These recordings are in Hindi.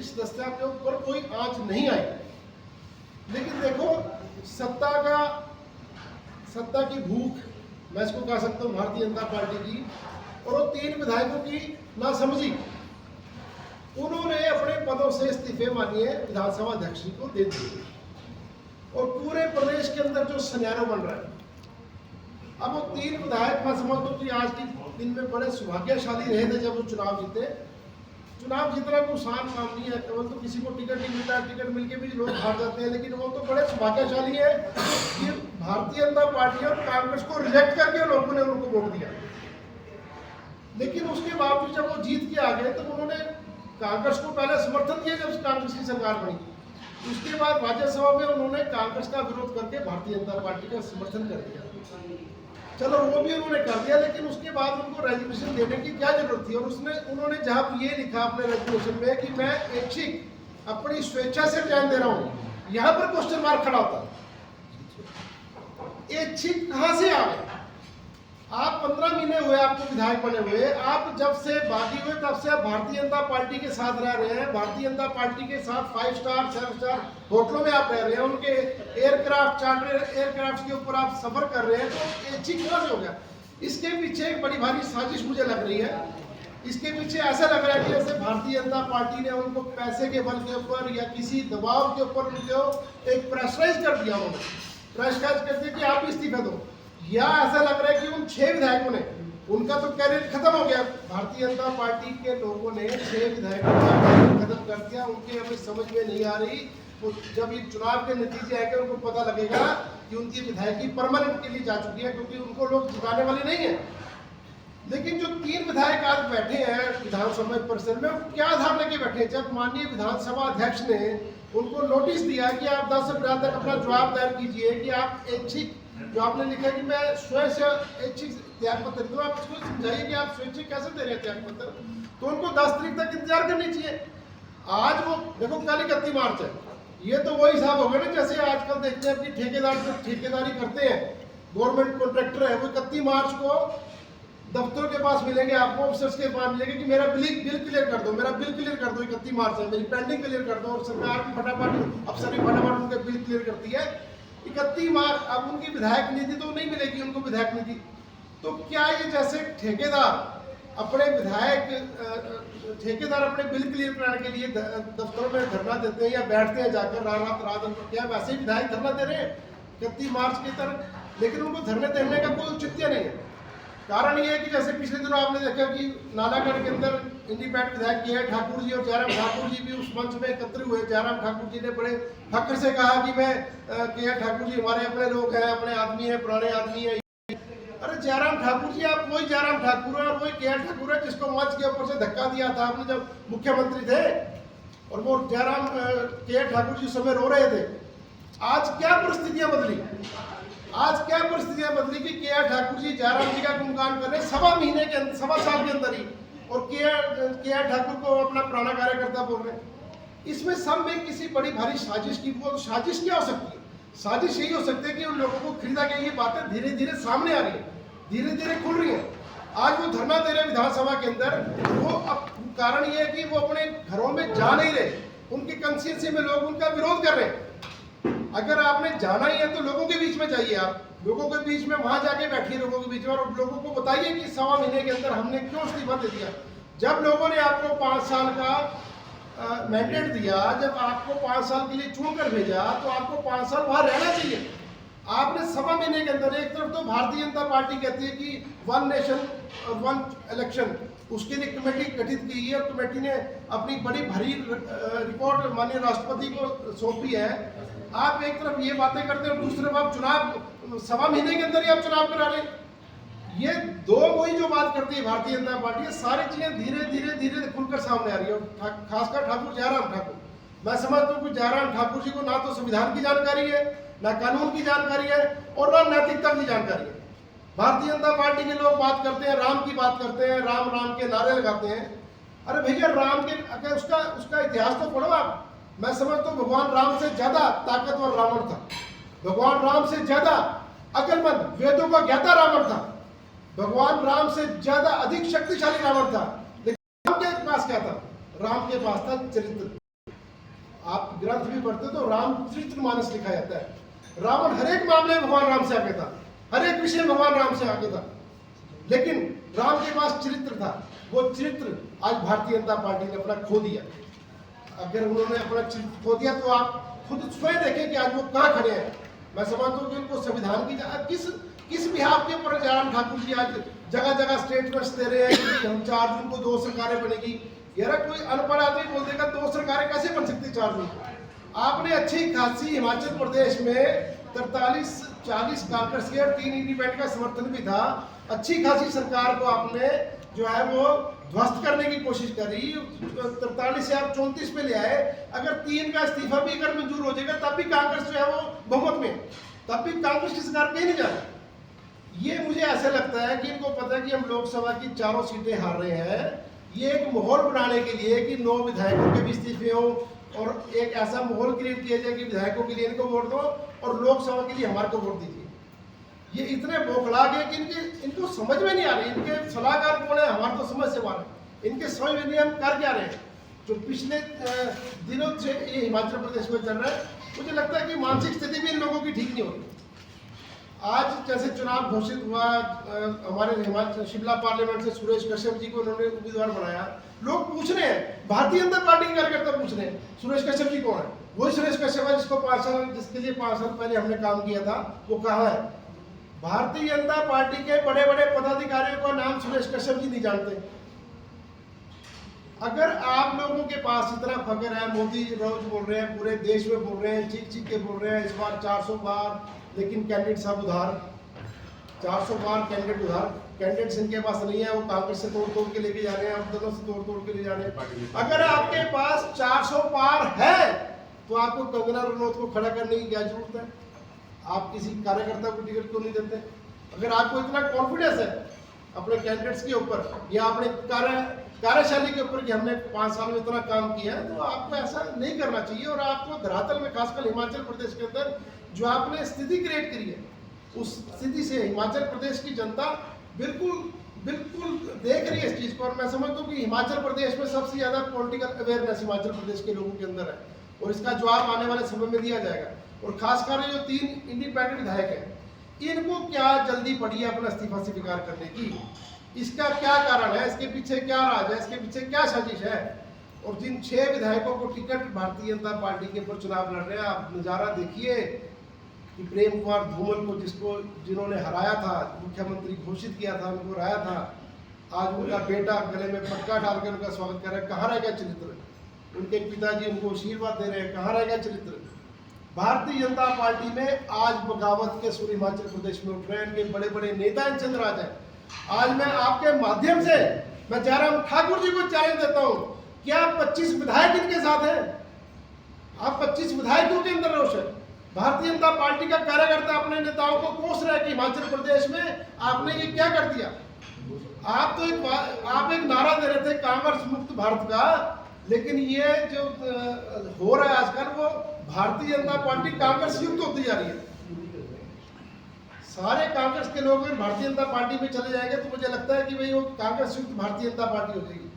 सदस्यों के ऊपर कोई आंच नहीं आई। लेकिन देखो, सत्ता की भूख, मैं इसको कह सकता हूँ भारतीय जनता पार्टी की, और वो 3 विधायकों की नासमझी, उन्होंने अपने पदों से इस्तीफे मानिए विधानसभा अध्यक्ष जी को दे दिए और पूरे प्रदेश के अंदर जो सिनेरियो बन रहा है, अब वो 3 विधायक, मैं समझता हूँ कि आज के दिन में बड़े सौभाग्यशाली रहे थे जब वो चुनाव जीते। चुनाव जीतना कोई आसान काम नहीं है, केवल तो किसी को टिकट नहीं मिलता, टिकट मिलके भी लोग हार जाते हैं, लेकिन वो तो बड़े सौभाग्यशाली है कि भारतीय जनता पार्टी और कांग्रेस को रिजेक्ट करके लोगों ने उनको वोट दिया। लेकिन उसके बावजूद जब वो जीत के आ गए तो उन्होंने कांग्रेस को पहले समर्थन किया जब कांग्रेस की सरकार बनी, उसके बाद राज्यसभा में उन्होंने कांग्रेस का विरोध करके भारतीय जनता पार्टी का समर्थन कर दिया। चलो वो भी उन्होंने कर दिया, लेकिन उसके बाद उनको रेजिग्नेशन देने की क्या जरूरत थी? और उन्होंने जहां ये लिखा अपने रेजिग्नेशन में कि मैं ऐच्छिक अपनी स्वेच्छा से रिजाइन दे रहा हूं, यहां पर क्वेश्चन मार्क खड़ा होता। ऐच्छिक कहां से आ गए? आप 15 महीने हुए आपको विधायक बने हुए, आप जब से बागी हुए तब से आप भारतीय जनता पार्टी के साथ रह रहे हैं, भारतीय जनता पार्टी के साथ 5 स्टार 7 स्टार होटलों में आप रह रहे हैं, उनके एयरक्राफ्ट चार्टर एयरक्राफ्ट के ऊपर आप सफर कर रहे हैं, तो ऐच्छिक कहां से हो गया? इसके पीछे एक बड़ी भारी साजिश मुझे लग रही है। इसके पीछे ऐसा लग रहा है कि जैसे भारतीय जनता पार्टी ने उनको पैसे के बल के ऊपर या किसी दबाव के ऊपर उनको एक प्रेशराइज कर दिया, उन्होंने प्रेशराइज कर दिया कि आप इस्तीफा दो। या ऐसा लग रहा है कि उन 6 विधायकों ने, उनका तो कैरियर खत्म हो गया। भारतीय जनता पार्टी के लोगों ने 6 विधायकों का कैरियर खत्म कर दिया, उनके हमें समझ में नहीं आ रही। तो जब ये चुनाव के नतीजे आएंगे उनको पता लगेगा कि उनकी विधायकी परमानेंट के लिए जा चुकी है, क्योंकि उनको लोग जिताने वाले नहीं है। लेकिन जो 3 विधायक आज बैठे हैं विधानसभा परिसर में, क्या आधार लेके बैठे हैं? जब माननीय विधानसभा अध्यक्ष ने उनको नोटिस दिया कि आप 10 अप्रैल तक अपना जवाब दायर कीजिए कि आप ऐच्छिक, जो आपने लिखा कि मैं स्वयं से ऐच्छिक त्याग पत्र, तो आप इसको समझाइए कि आप स्वैच्छिक कैसे दे रहे हैं त्याग पत्र? तो उनको 10 तारीख तक इंतजार करनी चाहिए। आज वो देखो, कल 31 मार्च है, ये तो वही हिसाब होगा ना जैसे आजकल देखते हैं कि ठेकेदार जो ठेकेदारी करते हैं, गवर्नमेंट कॉन्ट्रैक्टर है, वो 31 मार्च को दफ्तरों के पास मिलेंगे, आपको ऑफिसर्स के पास मिलेंगे कि मेरा बिल क्लियर कर दो, मेरा बिल क्लियर कर दो, 31 मार्च है, मेरी पेंडिंग क्लियर कर दो। और सरकार भी फटाफट, अफसर भी फटाफट उनके बिल क्लियर करती है। 31 मार्च, अब उनकी विधायक निधि तो नहीं मिलेगी उनको, विधायक निधि। तो क्या ये जैसे ठेकेदार अपने बिल क्लियर कराने के लिए दफ्तरों में धरना देते हैं या बैठते हैं जाकर रात, क्या वैसे ही विधायक धरना दे रहे हैं 31 मार्च की तरह? लेकिन उनको धरने देने का कोई औचित्य नहीं है। कारण ये है कि जैसे पिछले दिनों आपने देखा कि नालागढ़ के अंदर इंडिपेंडेंट विधायक के ठाकुर जी और जयराम ठाकुर जी भी उस मंच में एकत्र हुए। जयराम ठाकुर जी ने बड़े फक्र से कहा कि मैं के ठाकुर जी हमारे अपने लोग हैं, अपने आदमी हैं, पुराने आदमी हैं। अरे जयराम ठाकुर जी, आप वही जयराम ठाकुर है और वही के ठाकुर है जिसको मंच के ऊपर से धक्का दिया था आपने जब मुख्यमंत्री थे, और वो जयराम के ठाकुर जी समय रो रहे थे। आज क्या परिस्थितियां बदली? आज क्या परिस्थितियां बदली कि के ठाकुर जी जयराम जी का गुणगान कर रहे हैं 1.25 महीने के अंदर, 1.25 साल के अंदर ही, और के ठाकुर को अपना पुराना कार्यकर्ता बोल रहे हैं। इसमें सब में किसी बड़ी भारी साजिश की, वो साजिश क्या हो सकती है? साजिश यही हो सकती है कि उन लोगों को खरीदा गया, ये बातें धीरे धीरे सामने आ रही है, धीरे धीरे खुल रही है। आज वो धरना दे रहे विधानसभा के अंदर, वो अब कारण ये है कि वो अपने घरों में जा नहीं रहे, उनके कंस्टिट्यूएंसी में लोग उनका विरोध कर रहे हैं। अगर आपने जाना ही है तो लोगों के बीच में जाइए, आप लोगों के बीच में वहां जाके बैठिए, लोगों के बीच में, और लोगों को बताइए कि 1.25 महीने के अंदर हमने क्यों इस्तीफा दे दिया। जब लोगों ने आपको 5 साल का मैंडेट दिया, जब आपको 5 साल के लिए चुन कर भेजा, तो आपको 5 साल वहां रहना चाहिए। आपने 1.25 महीने के अंदर, एक तरफ तो भारतीय जनता पार्टी कहती है कि 1 नेशन 1 इलेक्शन, उसके लिए कमेटी गठित की है और कमेटी ने अपनी बड़ी भारी रिपोर्ट माननीय राष्ट्रपति को सौंपी है। आप एक तरफ ये बातें करते हो, दूसरी तरफ आप चुनाव 1.25 महीने के अंदर ही आप चुनाव करा रहे हैं। ये दो वही जो बात करती है भारतीय जनता पार्टी, सारी चीजें धीरे धीरे धीरे खुलकर सामने आ रही है। खासकर ठाकुर जयराम ठाकुर, मैं समझता हूँ कि जयराम ठाकुर जी को ना तो संविधान की जानकारी है, ना कानून की जानकारी है, और ना नैतिकता की जानकारी है। भारतीय जनता पार्टी के लोग बात करते हैं, राम की बात करते हैं, राम राम के नारे लगाते हैं। अरे भैया, राम के उसका इतिहास तो पढ़ो आप। मैं समझता हूँ भगवान राम से ज्यादा ताकतवर रावण था, भगवान राम से ज्यादा अकलमंद वेदों का ज्ञाता रावण था, भगवान राम से ज्यादा अधिक शक्तिशाली रावण था। लेकिन राम के पास क्या था? राम के पास था चरित्र। आप ग्रंथ भी पढ़ते तो रामचरितमानस लिखा जाता है। रावण हर एक मामले में भगवान राम से आगे था, हर एक विषय में भगवान राम से आगे था, लेकिन राम के पास चरित्र था। वो चरित्र आज भारतीय जनता पार्टी ने अपना खो दिया। अगर उन्होंने अपना चरित्र खो दिया तो आप खुद स्वयं देखें कि आज वो कहाँ खड़े हैं। मैं समझता हूँ कि उनको संविधान की किस बिहाफ के ऊपर जयराम ठाकुर जी आज जगह जगह स्टेटमेंट्स दे रहे हैं कि हम 4 जून को 2 सरकारें बनेगी। यार कोई अनपढ़ आदमी बोल देगा 2 सरकारें कैसे बन सकती 4 जून को। आपने अच्छी खासी हिमाचल प्रदेश में 43-40 कांग्रेस के और 3 इंडिपेंडेंट का समर्थन भी था। अच्छी खासी सरकार को आपने जो है वो ध्वस्त करने की कोशिश करी, 43 से आप 34 पे ले आए। अगर 3 का इस्तीफा भी अगर मंजूर हो जाएगा तब भी कांग्रेस जो है वो बहुमत में, तब भी कांग्रेस की सरकार कहीं नहीं जा रही। ये मुझे ऐसा लगता है कि इनको पता है कि हम लोकसभा की 4 सीटें हार रहे हैं। ये एक माहौल बनाने के लिए कि 9 विधायकों के भी इस्तीफे हो और एक ऐसा माहौल क्रिएट किया जाए कि विधायकों के लिए इनको वोट दो और लोकसभा के लिए हमारे को वोट दीजिए। ये इतने बौखला गए कि इनको समझ में नहीं आ रही। इनके सलाहकार कौन है, हमारे तो समझ से बाहर है। इनके समझ में नहीं हम कर क्या रहे हैं। जो पिछले दिनों से ये हिमाचल प्रदेश में चल रहा है, मुझे लगता है कि मानसिक स्थिति भी इन लोगों की ठीक नहीं हो रही। आज जैसे चुनाव घोषित हुआ, हमारे हिमाचल शिमला पार्लियामेंट से सुरेश कश्यप जी को उन्होंने उम्मीदवार बनाया। लोग पूछ रहे हैं, भारतीय जनता पार्टी के कार्यकर्ता पूछ रहे हैं सुरेश कश्यप जी कौन है। वही सुरेश कश्यप है जिसके लिए 5 साल पहले हमने काम किया था, वो कहाँ है। भारतीय जनता पार्टी के बड़े बड़े पदाधिकारियों का नाम सुरेश कश्यप जी नहीं जानते। अगर आप लोगों के पास इतना फख्र है, मोदी रोज बोल रहे हैं, पूरे देश में बोल रहे हैं, चीख चीख के बोल रहे हैं इस बार 400 बार, लेकिन कैंडिडेट सब उधार, 400 बार कैंडिडेट उधार। कैंडिडेट्स इनके पास नहीं है, वो कांग्रेस से तोड़ तोड़ के लेके जा रहे हैं, अपने से तोड़ तोड़ के ले जा रहे हैं। अगर आपके पास 400 पार है तो आपको कंगना रनौत को खड़ा करने की क्या जरूरत है। आप किसी कार्यकर्ता को टिकट क्यों नहीं देते। अगर आपको इतना कॉन्फिडेंस है अपने कैंडिडेट्स के ऊपर या अपने कार्यशैली के ऊपर कि हमने 5 साल में इतना काम किया है, तो आपको ऐसा नहीं करना चाहिए। और आपको धरातल में खासकर हिमाचल प्रदेश के अंदर जो आपने स्थिति क्रिएट करी है, उस स्थिति से हिमाचल प्रदेश की जनता बिल्कुल देख रही है इस चीज़ को। और मैं समझता हूँ कि हिमाचल प्रदेश में सबसे ज़्यादा पॉलिटिकल अवेयरनेस हिमाचल प्रदेश के लोगों के अंदर है और इसका जवाब आने वाले समय में दिया जाएगा। और खासकर जो 3 इंडिपेंडेंट विधायक हैं, इनको क्या जल्दी पड़ी है अपना इस्तीफा स्वीकार करने की। इसका क्या कारण है, इसके पीछे क्या राज है, इसके पीछे क्या साजिश है। और जिन 6 विधायकों को टिकट भारतीय जनता पार्टी के ऊपर चुनाव लड़ रहे हैं, आप नज़ारा देखिए कि प्रेम कुमार धूमल को जिन्होंने हराया था, मुख्यमंत्री घोषित किया था, उनको हराया था, आज उनका बेटा गले में पटका डालकर उनका स्वागत कर रहा है। कहाँ रह गया चरित्र। उनके पिताजी उनको आशीर्वाद दे रहे हैं, कहाँ रह गया चरित्र। भारतीय जनता पार्टी में आज बगावत के सुर हिमाचल प्रदेश में उठ रहे हैं। इनके बड़े बड़े नेता इन चंद्र राज हैं। आज मैं आपके माध्यम से मैं जयराम ठाकुर जी को चैलेंज देता हूं, क्या 25 विधायक इनके साथ हैं। आप 25 विधायकों के अंदर रोष है। भारतीय जनता पार्टी का कार्यकर्ता अपने नेताओं को कोस रहा है कि हिमाचल प्रदेश में आपने ये क्या कर दिया। आप एक नारा दे रहे थे कांग्रेस मुक्त भारत का, लेकिन ये जो हो रहा है आजकल वो भारतीय जनता पार्टी कांग्रेस युक्त होती जा रही है। सारे कांग्रेस के लोग अगर भारतीय जनता पार्टी में चले जाएंगे तो मुझे लगता है कि भाई वो कांग्रेस युक्त भारतीय जनता पार्टी हो जाएगी।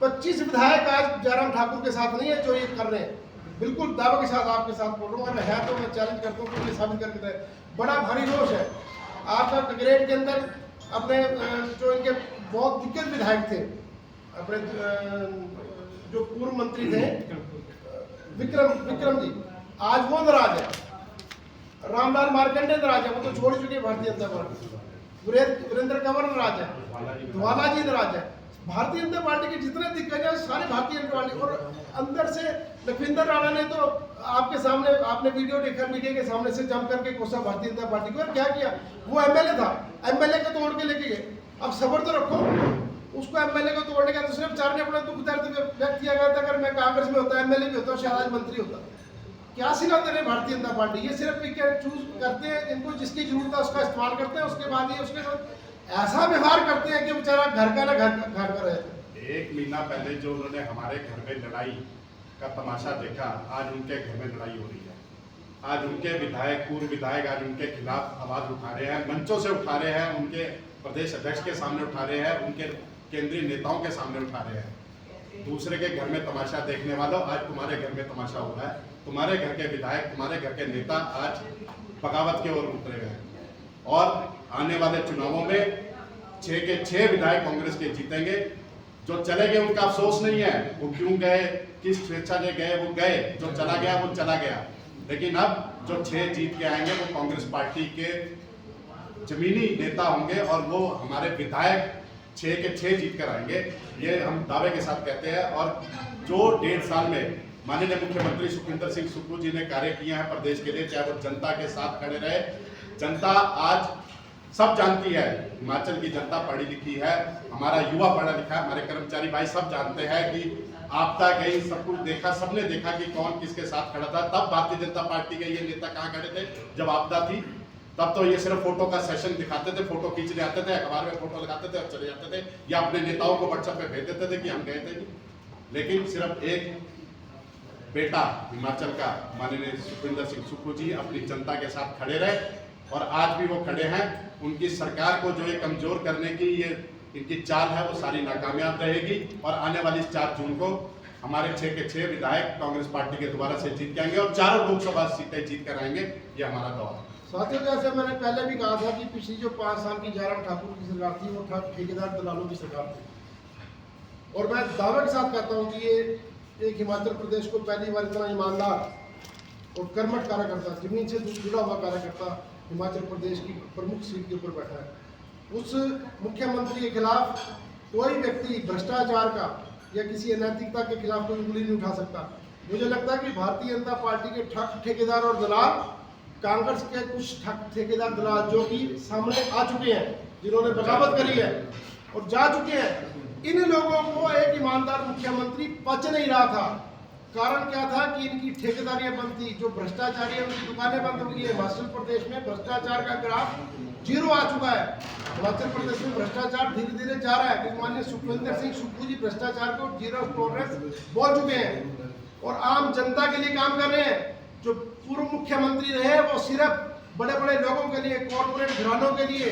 25 विधायक आज जयराम ठाकुर के साथ नहीं है जो ये कर रहे हैं। बिल्कुल दावे के साथ आपके साथ बोल रहा हूँ, अगर है तो मैं चैलेंज करता हूँ कि साबित करके दे। बड़ा भारी रोष है आपका कग्रेट के अंदर। अपने जो इनके बहुत दिग्गज विधायक थे, अपने जो पूर्व मंत्री थे विक्रम जी, आज वो नाराज है। रामलाल मार्कंडे नाराज है, वो तो छोड़ चुके भारतीय जनता पार्टी। वीरेंद्र कंवर नाराज है, ज्वाला जी नाराज है। भारतीय जनता पार्टी के जितने दिग्गज हैं सारे भारतीय जनता पार्टी। और अंदर से लखविंदर राणा ने तो आपके सामने, आपने वीडियो देखा, मीडिया के सामने से जम करके कोसा भारतीय जनता पार्टी को। और क्या किया, वो एमएलए था, एमएलए को तोड़ के लेके गए। अब सब्र तो रखो, उसको एमएलए को तोड़ने का दूसरे बेचारे ने अपना दुख दर्द व्यक्त किया गया था। अगर मैं कांग्रेस में होता, एमएलए भी होता, शायद आज मंत्री होता। क्या सिखाते रहे भारतीय जनता पार्टी। ये सिर्फ पिक एंड चूज करते हैं, इनको जिसकी जरूरत है उसका इस्तेमाल करते हैं, उसके बाद ये उसके साथ ऐसा व्यवहार करते हैं कि बेचारा घर का ना घर का रहे। 1 महीना पहले जो उन्होंने हमारे घर में लड़ाई का तमाशा देखा, आज उनके घर में लड़ाई हो रही है। आज उनके विधायक, पूर्व विधायक आज उनके खिलाफ आवाज उठा रहे हैं, मंचों से उठा रहे हैं, उनके प्रदेश अध्यक्ष के सामने उठा रहे हैं, उनके केंद्रीय नेताओं के सामने उठा रहे हैं। दूसरे के घर में तमाशा देखने वालों, आज तुम्हारे घर में तमाशा हो रहा है। तुम्हारे घर के विधायक, तुम्हारे घर के नेता आज बगावत की ओर उतरे गए और आने वाले चुनावों में 6 के 6 विधायक कांग्रेस के जीतेंगे। जो चले गए उनका अफसोस नहीं है, वो क्यों गए, किस स्वेच्छा से गए, वो गए, जो चला गया वो चला गया। लेकिन अब जो 6 जीत के आएंगे वो कांग्रेस पार्टी के जमीनी नेता होंगे और वो हमारे विधायक 6 के 6 जीत कर आएंगे, ये हम दावे के साथ कहते हैं। और जो 1.5 साल में माननीय मुख्यमंत्री सुखविंदर सिंह सुक्खू जी ने कार्य किया है प्रदेश के लिए, चाहे वो जनता के साथ खड़े रहे। जनता आज सब जानती है, हिमाचल की जनता पढ़ी लिखी है, हमारा युवा पढ़ा लिखा है, हमारे कर्मचारी भाई सब जानते हैं कि आपदा गई, सब कुछ देखा, सबने देखा कि कौन किसके साथ खड़ा था। तब भारतीय जनता पार्टी के ये नेता कहाँ खड़े थे जब आपदा थी? तब तो ये सिर्फ फोटो का सेशन दिखाते थे, फोटो खींचने आते थे, अखबार में फोटो लगाते थे और चले जाते थे, या अपने नेताओं को व्हाट्सएप पे भेज देते थे कि हम गए थे। लेकिन सिर्फ एक बेटा हिमाचल का माननीय सुखविंदर सिंह सुक्खू जी अपनी जनता के साथ खड़े रहे और आज भी वो खड़े हैं। उनकी सरकार को जो ये कमजोर करने की ये इनकी चाल है वो सारी नाकामयाब रहेगी और आने वाली 4 जून को हमारे 6 के 6 विधायक कांग्रेस पार्टी के दोबारा से जीत के आएंगे और 4 लोकसभा सीटें जीत कर आएंगे। ये हमारा दावा है। साथियों, जैसे मैंने पहले भी कहा था कि पिछली जो 5 साल की जयराम ठाकुर की सरकार थी वो ठेकेदार दलालों की सरकार थी। और मैं दावे के साथ कहता हूँ कि ये एक हिमाचल प्रदेश को पहली बार इतना ईमानदार और कर्मठ कार्यकर्ता, जमीन से जुड़ा हुआ कार्यकर्ता हिमाचल प्रदेश की प्रमुख सीट के ऊपर बैठा है। उस मुख्यमंत्री के खिलाफ कोई व्यक्ति भ्रष्टाचार का या किसी अनैतिकता के खिलाफ कोई उंगली नहीं उठा सकता। मुझे लगता है कि भारतीय जनता पार्टी के ठग ठेकेदार और दलाल, कांग्रेस के कुछ ठग ठेकेदार दलाल जो कि सामने आ चुके हैं, जिन्होंने बगावत करी है और जा चुके हैं, इन लोगों को एक ईमानदार मुख्यमंत्री पच नहीं रहा था। कारण क्या था कि इनकी ठेकेदारियां बंद थी, जो भ्रष्टाचारी है उनकी दुकानें बंद हो गई है। हिमाचल प्रदेश में भ्रष्टाचार का ग्राफ 0 आ चुका है। हिमाचल प्रदेश में भ्रष्टाचार धीरे धीरे जा रहा है क्योंकि माननीय सुखविंदर सिंह सुक्खू जी भ्रष्टाचार को 0 टॉलरेंस बोल चुके हैं और आम जनता के लिए काम कर रहे हैं। जो पूर्व मुख्यमंत्री रहे वो सिर्फ बड़े बड़े लोगों के लिए, कॉर्पोरेट घरानों के लिए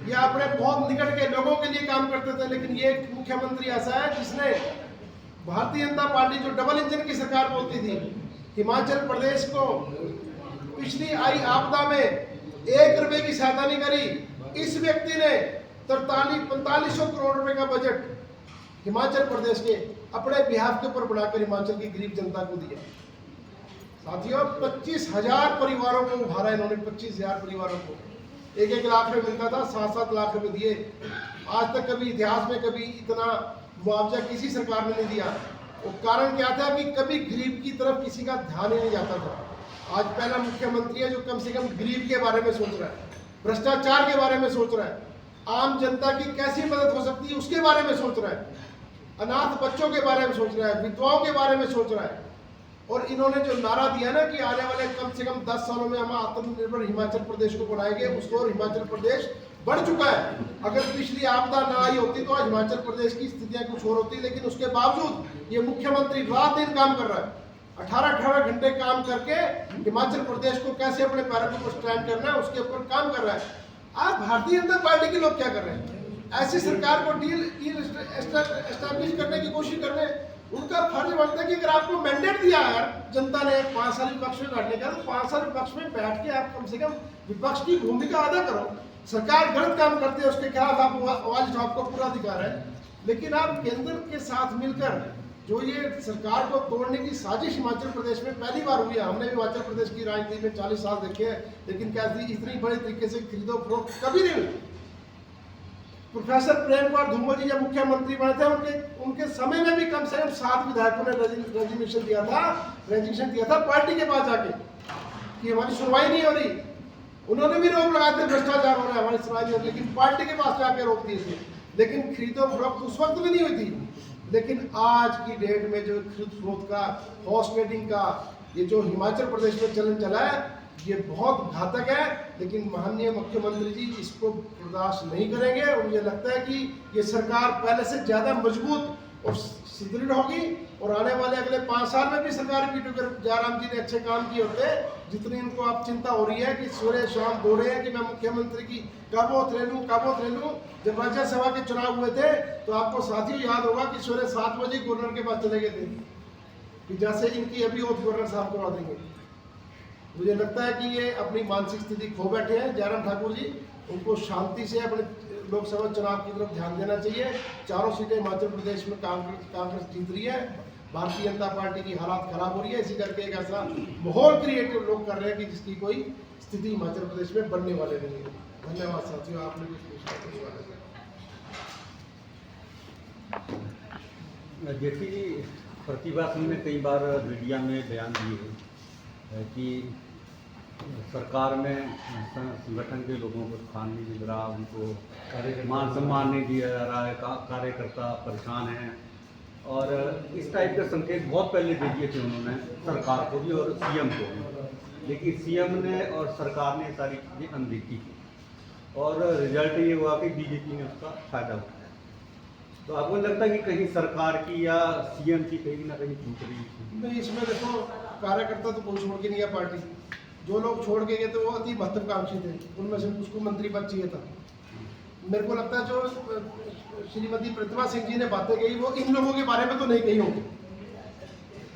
या अपने बहुत निकट के लोगों के लिए काम करते थे। लेकिन ये मुख्यमंत्री ऐसा है जिसने भारतीय जनता पार्टी जो डबल इंजन की सरकार बोलती थी, हिमाचल प्रदेश को पिछली आई आपदा में 1 रुपए की सहायता नहीं करी। इस व्यक्ति ने 4500 करोड़ रुपए का बजट हिमाचल प्रदेश के अपने बिहाफ के ऊपर बनाकर हिमाचल की गरीब जनता को दिया। साथियों, 25,000 परिवारों को उभारा इन्होंने, 25,000 परिवारों को 1-1 लाख रुपए मिलता था, 7-7 लाख रुपए दिए। आज तक कभी इतिहास में कभी इतना मुआवजा किसी सरकार ने नहीं दिया। वो कारण क्या था कि कभी गरीब की तरफ किसी का ध्यान ही नहीं जाता था। आज पहला मुख्यमंत्री है जो कम से कम गरीब के बारे में सोच रहा है, भ्रष्टाचार के बारे में सोच रहा है, आम जनता की कैसी मदद हो सकती है उसके बारे में सोच रहा है, अनाथ बच्चों के बारे में सोच रहा है, विधवाओं के बारे में सोच रहा है। और इन्होंने जो नारा दिया ना कि आने वाले कम से कम 10 सालों में हम आत्मनिर्भर हिमाचल प्रदेश को बनाएंगे, उसको और हिमाचल प्रदेश बढ़ चुका है। अगर पिछली आपदा ना आई होती तो आज हिमाचल प्रदेश की स्थितियां कुछ और होती, लेकिन उसके बावजूद ये मुख्यमंत्री रात दिन काम कर रहा है। 18 घंटे काम करके हिमाचल प्रदेश को कैसे अपने पैरों के ऊपर स्टैंड करना है उसके ऊपर काम कर रहा है। आज भारतीय जनता पार्टी के लोग क्या कर रहे हैं? ऐसी सरकार को डील एस्टैब्लिश करने की कोशिश कर रहे हैं। उनका फर्ज बनता है कि अगर आपको मैंडेट दिया है जनता ने 5 साल विपक्ष में बैठने का, तो 5 साल विपक्ष में बैठ के आप कम से कम विपक्ष की भूमिका अदा करो। सरकार गलत काम करती है उसके खिलाफ आप आवाज उठाओ, आपको पूरा अधिकार है। लेकिन आप केंद्र के साथ मिलकर जो ये सरकार को तोड़ने की साजिश हिमाचल प्रदेश में पहली बार हुई है। हमने भी हिमाचल प्रदेश की राजनीति में 40 साल देखे हैं, लेकिन कैसी इतनी बड़ी तरीके से खरीदो फरोख्त कभी नहीं हुई। प्रोफेसर प्रेम कुमार धूमल जी जब मुख्यमंत्री बने थे उनके समय में भी कम से कम 7 विधायकों ने रेजिग्नेशन दिया था पार्टी के पास जाके कि हमारी सुनवाई नहीं हो रही। उन्होंने भी रोक लगाए थे भ्रष्टाचार हो रहा है, हमारी सुनवाई नहीं हो रही, लेकिन पार्टी के पास जाके रोक दिए थे। लेकिन खरीदो फरोख्त उस वक्त भी नहीं हुई थी। लेकिन आज की डेट में जो खरीद फरोख्त का, हॉर्स ट्रेडिंग का ये जो हिमाचल प्रदेश में चलन चला है, ये बहुत घातक है। लेकिन माननीय मुख्यमंत्री जी इसको बर्दाश्त नहीं करेंगे और मुझे लगता है कि ये सरकार पहले से ज़्यादा मजबूत और सुदृढ़ होगी और आने वाले अगले 5 साल में भी सरकार पीटू कर जयराम जी ने अच्छे काम किए होते, जितनी इनको अब चिंता हो रही है कि सुबह शाम दौड़े हैं कि मैं मुख्यमंत्री की कब उतरे लूँ। जब राज्यसभा के चुनाव हुए थे तो आपको साथियों याद होगा कि सुबह 7 बजे गवर्नर के पास चले गए थे कि जैसे इनकी अभी ओथ गवर्नर साहब करवा देंगे। मुझे लगता है कि ये अपनी मानसिक स्थिति खो बैठे हैं जयराम ठाकुर जी। उनको शांति से अपने लोकसभा चुनाव की तरफ ध्यान देना चाहिए। 4 सीटें हिमाचल प्रदेश में कांग्रेस जीत रही है, भारतीय जनता पार्टी की हालात खराब हो रही है, इसी करके एक ऐसा माहौल क्रिएटिव लोग कर रहे हैं कि जिसकी कोई स्थिति हिमाचल प्रदेश में बनने वाले नहीं है। धन्यवाद साथियों, आपने कुछ पूछना है। जैसे कि प्रतिभा सिंह ने कई बार मीडिया में बयान दिए है कि सरकार में संगठन के लोगों को स्थान नहीं मिल रहा, उनको मान सम्मान नहीं दिया जा रहा है, कार्यकर्ता परेशान हैं, और इस टाइप के संकेत बहुत पहले दे दिए थे उन्होंने सरकार को भी और सीएम को भी। लेकिन सीएम ने और सरकार ने सारी चीज़ें अनदेखी की और रिजल्ट ये हुआ कि बीजेपी ने उसका फायदा उठाया। तो आपको लगता है कि कहीं सरकार की या सीएम की कहीं ना कहीं चूक रही है? नहीं, इसमें देखो कार्यकर्ता तो कोई छोड़ के नहीं गया पार्टी। जो लोग छोड़ के गए थे वो अति महत्वाकांक्षी थे, उनमें से उसको मंत्री पद चाहिए था। मेरे को लगता है जो श्रीमती प्रतिभा सिंह जी ने बातें कही वो इन लोगों के बारे में तो नहीं कही होंगी,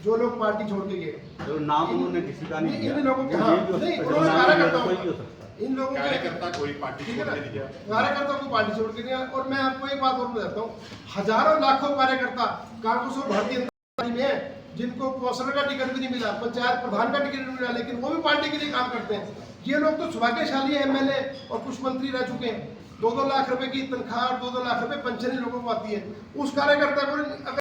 जो लोग पार्टी छोड़ के गए। तो नाम उन्होंने किसी का नहीं दिया, इन लोगों के नहीं, उन्होंने कार्यकर्ता इन लोगों के कार्यकर्ता कोई पार्टी छोड़ के नहीं गया, कार्यकर्ता को पार्टी छोड़ के नहीं। और मैं आपको एक बात और बताता हूँ, हजारों लाखों कार्यकर्ता कांग्रेस और भारतीय जनता पार्टी में है जिनको कौंसलर का टिकट भी नहीं मिला, पंचायत प्रधान का टिकट नहीं मिला, लेकिन वो भी पार्टी के लिए काम करते हैं। ये लोग तो सौभाग्यशाली एमएलए और कुछ मंत्री रह चुके हैं। 2-2 लाख रुपए की तनख्वाह और 2-2 लाख रुपए पेंशन लोगों को आती है। उस कार्यकर्ता को